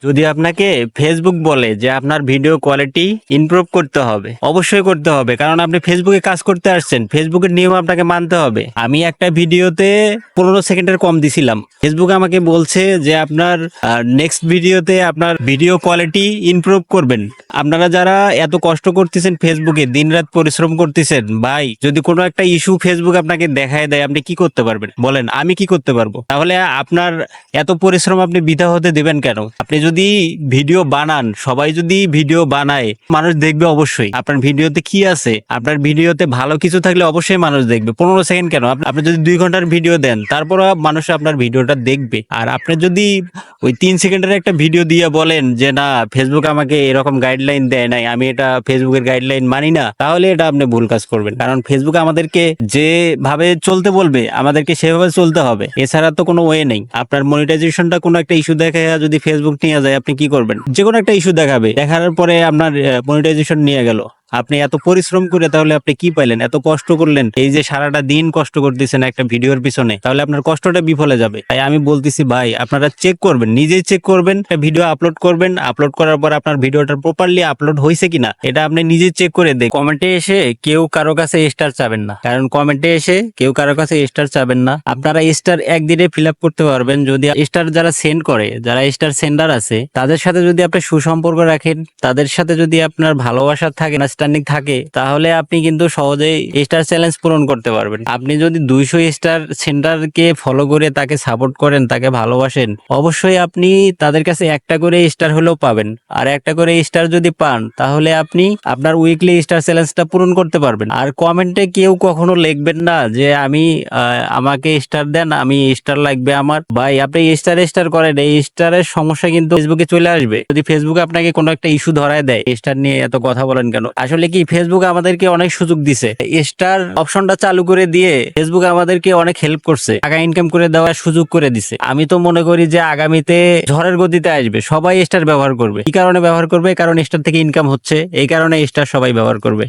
যদি আপনাকে ফেসবুক বলে যে আপনার ভিডিও কোয়ালিটি ইমপ্রুভ করতে হবে, অবশ্যই করতে হবে, কারণ আপনি ফেসবুকে কাজ করতে আসছেন, ফেসবুকের নিয়ম আপনাকে মানতে হবে। আমি একটা ভিডিওতে 15 সেকেন্ডের কম দিছিলাম, ফেসবুক আমাকে বলছে যে আপনার নেক্সট ভিডিওতে আপনার ভিডিও কোয়ালিটি ইমপ্রুভ করবেন। আপনারা যারা এত কষ্ট করতেছেন ফেসবুকে, দিনরাত পরিশ্রম করতেছেন, ভাই যদি কোনো একটা ইস্যু ফেসবুক আপনাকে দেখায় দেয়, আপনি কি করতে পারবেন বলেন? আমি কি করতে পারবো? তাহলে আপনার এত পরিশ্রম আপনি বৃথা হতে দেবেন কেন? আপনি যদি ভিডিও বানান, সবাই যদি ভিডিও বানায়, মানুষ দেখবে অবশ্যই। আপনার ভিডিওতে কি আছে, আপনার ভিডিওতে ভালো কিছু থাকলে অবশ্যই মানুষ দেখবে। 15 সেকেন্ড কেন, আপনি যদি 2 ঘন্টার ভিডিও দেন, তারপরও মানুষ আপনার ভিডিওটা দেখবে। আর আপনি যদি ওই 3 সেকেন্ডের একটা ভিডিও দিয়ে বলেন যে না, ফেসবুক আমাকে এরকম গাইডলাইন দেয় নাই, আমি এটা ফেসবুকের গাইডলাইন মানি না, তাহলে এটা আপনি ভুল কাজ করবেন। কারণ ফেসবুক আমাদেরকে যেভাবে চলতে বলবে, আমাদেরকে সেভাবে চলতে হবে, এছাড়া তো কোনো ওয়ে নেই। আপনার মনিটাইজেশনটা কোনো একটা ইস্যু দেখে যদি ফেসবুক নিয়ে যায়, আপনি কি করবেন? যে কোনো একটা ইস্যু দেখাবে, দেখার পরে আপনার মনিটাইজেশন নিয়ে গেল। আপনি এত পরিশ্রম করে তাহলে আপনি কি পাইলেন? এত কষ্ট করলেন, এই যে সারাটা দিন কষ্ট করতেছেন একটা ভিডিওর পিছনে, তাহলে আপনার কষ্টটা বিফলে যাবে। তাই আমি বলতেছি ভাই, আপনারা চেক করবেন, নিজেই চেক করবেন, একটা ভিডিও আপলোড করবেন, আপলোড করার পর আপনার ভিডিওটা প্রপারলি আপলোড হয়েছে কিনা এটা আপনি নিজেই চেক করে দেখ। কমেন্টে এসে কেউ কারো কাছে স্টার চাবেন না, কারণ কমেন্টে এসে কেউ কারো কাছে স্টার চাবেন না। আপনারা স্টার একদিনে ফিল আপ করতে পারবেন যদি স্টার যারা সেন্ড করে, যারা স্টার সেন্ডার আছে, তাদের সাথে যদি আপনি সুসম্পর্ক রাখেন, তাদের সাথে যদি আপনার ভালোবাসা থাকে, আন্ডারস্ট্যান্ডিং থাকে, তাহলে আপনি কিন্তু সহজেই স্টার চ্যালেঞ্জ পূরণ করতে পারবেন। আপনি যদি 200 স্টার সেন্টারকে ফলো করে তাকে সাপোর্ট করেন, তাকে ভালোবাসেন, অবশ্যই আপনি তাদের কাছে একটা করে স্টার হলেও পাবেন। আর একটা করে স্টার যদি পান, তাহলে আপনি আপনার উইকলি স্টার চ্যালেঞ্জটা পূরণ করতে পারবেন। আর কমেন্টে কেউ কখনো লিখবেন না যে আমি আমাকে স্টার দেন, আমি স্টার লাগবে আমার। ভাই আপনি স্টার করেন, এই স্টারের সমস্যা কিন্তু ফেসবুকে চলে আসবে। যদি ফেসবুকে আপনাকে কোনো একটা ইস্যু ধরায় দেয়, স্টার নিয়ে এত কথা বলেন কেন? আসলে কি, ফেসবুক আমাদেরকে অনেক সুযোগ দিছে, স্টার অপশনটা চালু করে দিয়ে ফেসবুক আমাদেরকে অনেক হেল্প করছে, টাকা ইনকাম করে দেওয়ার সুযোগ করে দিছে। আমি তো মনে করি যে আগামীতে ঝড়ের গতিতে আসবে, সবাই স্টার ব্যবহার করবে। কি কারণে ব্যবহার করবে? কারণ স্টার থেকে ইনকাম হচ্ছে, এই কারণে স্টার সবাই ব্যবহার করবে।